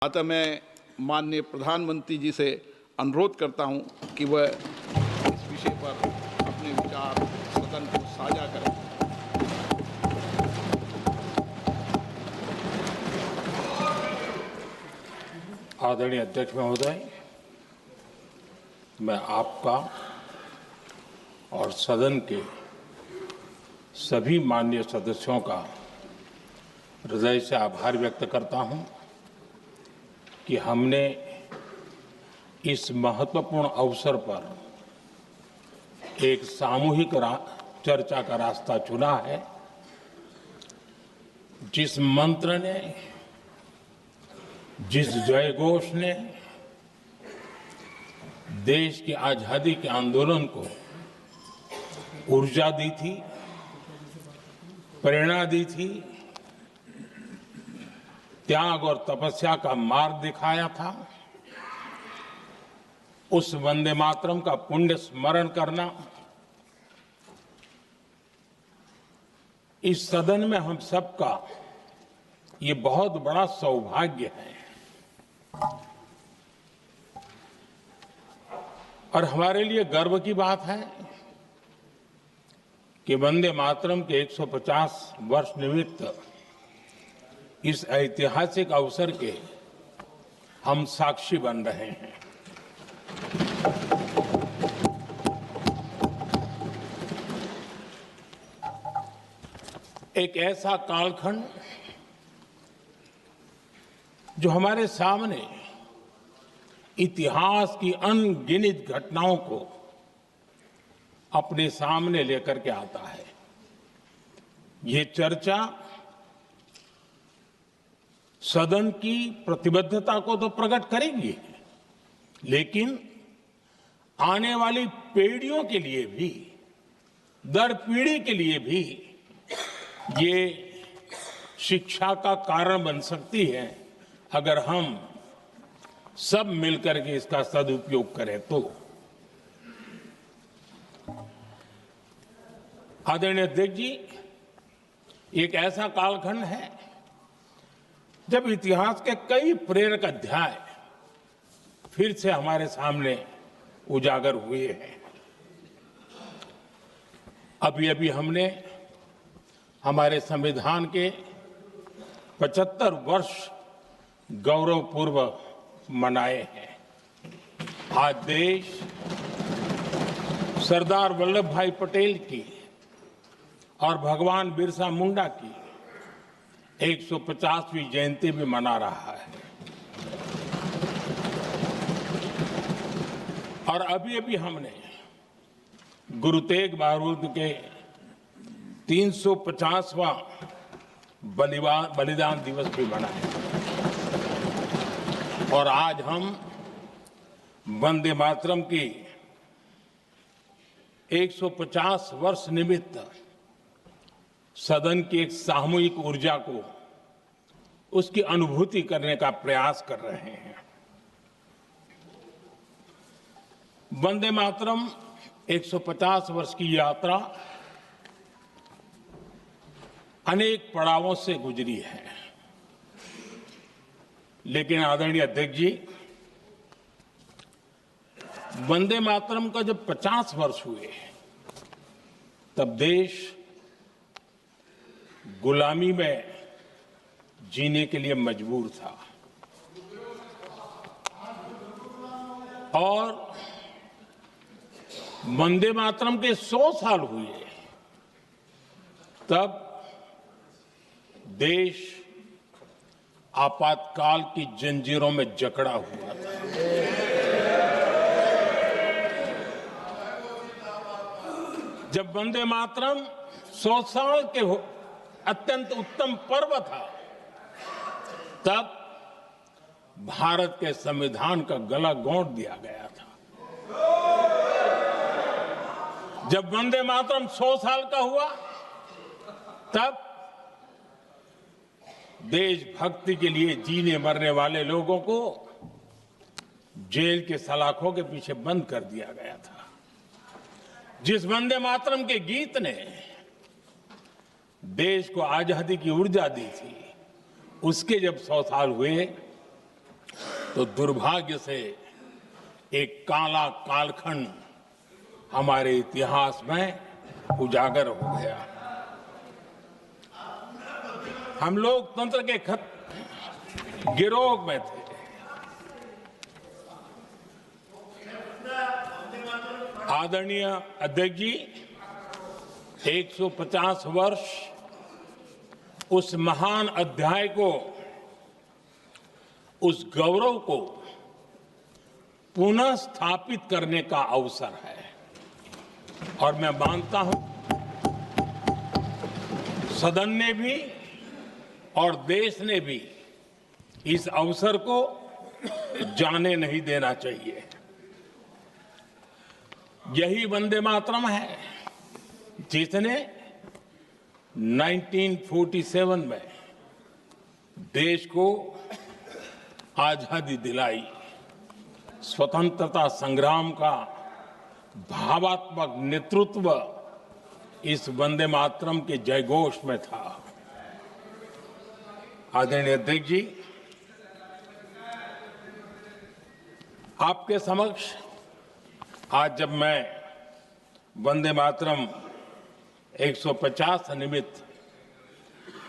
अतः मैं माननीय प्रधानमंत्री जी से अनुरोध करता हूं कि वह इस विषय पर अपने विचार सदन को साझा करें। आदरणीय अध्यक्ष महोदय, मैं आपका और सदन के सभी माननीय सदस्यों का हृदय से आभार व्यक्त करता हूं कि हमने इस महत्वपूर्ण अवसर पर एक सामूहिक चर्चा का रास्ता चुना है। जिस मंत्र ने, जिस जयघोष ने देश की आजादी के आंदोलन को ऊर्जा दी थी, प्रेरणा दी थी, त्याग और तपस्या का मार्ग दिखाया था, उस वंदे मातरम का पुण्य स्मरण करना इस सदन में हम सबका ये बहुत बड़ा सौभाग्य है और हमारे लिए गर्व की बात है कि वंदे मातरम के 150 वर्ष निमित्त इस ऐतिहासिक अवसर के हम साक्षी बन रहे हैं। एक ऐसा कालखंड जो हमारे सामने इतिहास की अनगिनत घटनाओं को अपने सामने लेकर के आता है। ये चर्चा सदन की प्रतिबद्धता को तो प्रकट करेगी, लेकिन आने वाली पीढ़ियों के लिए भी, दर पीढ़ी के लिए भी ये शिक्षा का कारण बन सकती है अगर हम सब मिलकर के इसका सदुपयोग करें तो। आदरणीय अध्यक्ष जी, एक ऐसा कालखंड है जब इतिहास के कई प्रेरक अध्याय फिर से हमारे सामने उजागर हुए हैं। अभी अभी हमने हमारे संविधान के 75 वर्ष गौरवपूर्व मनाए हैं। आज देश सरदार वल्लभ भाई पटेल की और भगवान बिरसा मुंडा की 150वीं जयंती भी मना रहा है और अभी अभी हमने गुरु तेग बहादुर के 350वां बलिदान दिवस भी मनाया और आज हम वंदे मातरम की 150 वर्ष निमित्त सदन की एक सामूहिक ऊर्जा को, उसकी अनुभूति करने का प्रयास कर रहे हैं। वंदे मातरम 150 वर्ष की यात्रा अनेक पड़ावों से गुजरी है, लेकिन आदरणीय अध्यक्ष जी, वंदे मातरम का जब 50 वर्ष हुए तब देश गुलामी में जीने के लिए मजबूर था और वंदे मातरम के 100 साल हुए तब देश आपातकाल की जंजीरों में जकड़ा हुआ था। जब वंदे मातरम 100 साल के अत्यंत उत्तम पर्व था, तब भारत के संविधान का गला घोंट दिया गया था। जब वंदे मातरम 100 साल का हुआ, तब देशभक्ति के लिए जीने मरने वाले लोगों को जेल के सलाखों के पीछे बंद कर दिया गया था। जिस वंदे मातरम के गीत ने देश को आजादी की ऊर्जा दी थी, उसके जब 100 साल हुए तो दुर्भाग्य से एक काला कालखंड हमारे इतिहास में उजागर हो गया। हम लोकतंत्र के गिरोह में थे। आदरणीय अध्यक्ष जी, 150 वर्ष उस महान अध्याय को, उस गौरव को पुनः स्थापित करने का अवसर है और मैं मानता हूं सदन ने भी और देश ने भी इस अवसर को जाने नहीं देना चाहिए। यही वंदे मातरम है जिसने 1947 में देश को आजादी दिलाई। स्वतंत्रता संग्राम का भावात्मक नेतृत्व इस वंदे मातरम के जयघोष में था। आदरणीय अध्यक्ष जी, आपके समक्ष आज जब मैं वंदे मातरम 150 निमित्त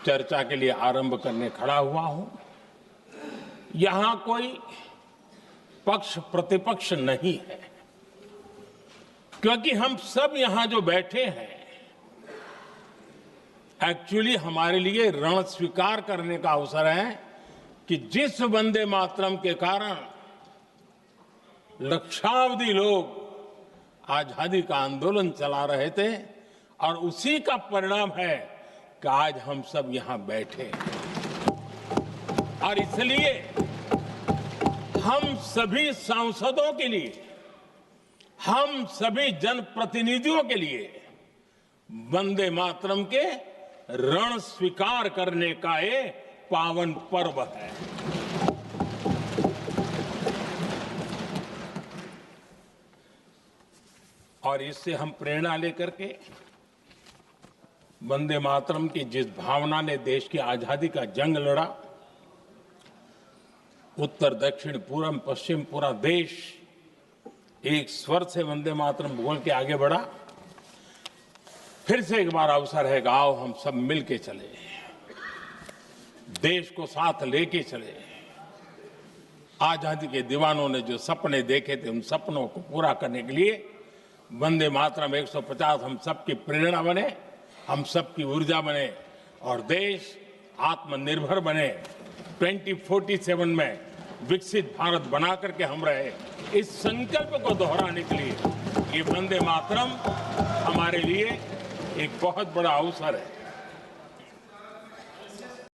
चर्चा के लिए आरंभ करने खड़ा हुआ हूं, यहां कोई पक्ष प्रतिपक्ष नहीं है, क्योंकि हम सब यहां जो बैठे हैं एक्चुअली हमारे लिए रण स्वीकार करने का अवसर है कि जिस वंदे मातरम के कारण लक्षावधि लोग आजादी का आंदोलन चला रहे थे और उसी का परिणाम है कि आज हम सब यहां बैठे हैं। और इसलिए हम सभी सांसदों के लिए, हम सभी जनप्रतिनिधियों के लिए वंदे मातरम के रण स्वीकार करने का ये पावन पर्व है। और इससे हम प्रेरणा लेकर के वंदे मातरम की जिस भावना ने देश की आजादी का जंग लड़ा, उत्तर दक्षिण पूर्व पश्चिम पूरा देश एक स्वर से वंदे मातरम बोल के आगे बढ़ा। फिर से एक बार अवसर है कि आओ हम सब मिल के चले, देश को साथ लेके चले। आजादी के दीवानों ने जो सपने देखे थे उन सपनों को पूरा करने के लिए वंदे मातरम 150 हम सबकी प्रेरणा बने, हम सबकी ऊर्जा बने और देश आत्मनिर्भर बने। 2047 में विकसित भारत बना करके हम रहे, इस संकल्प को दोहराने के लिए ये वंदे मातरम हमारे लिए एक बहुत बड़ा अवसर है।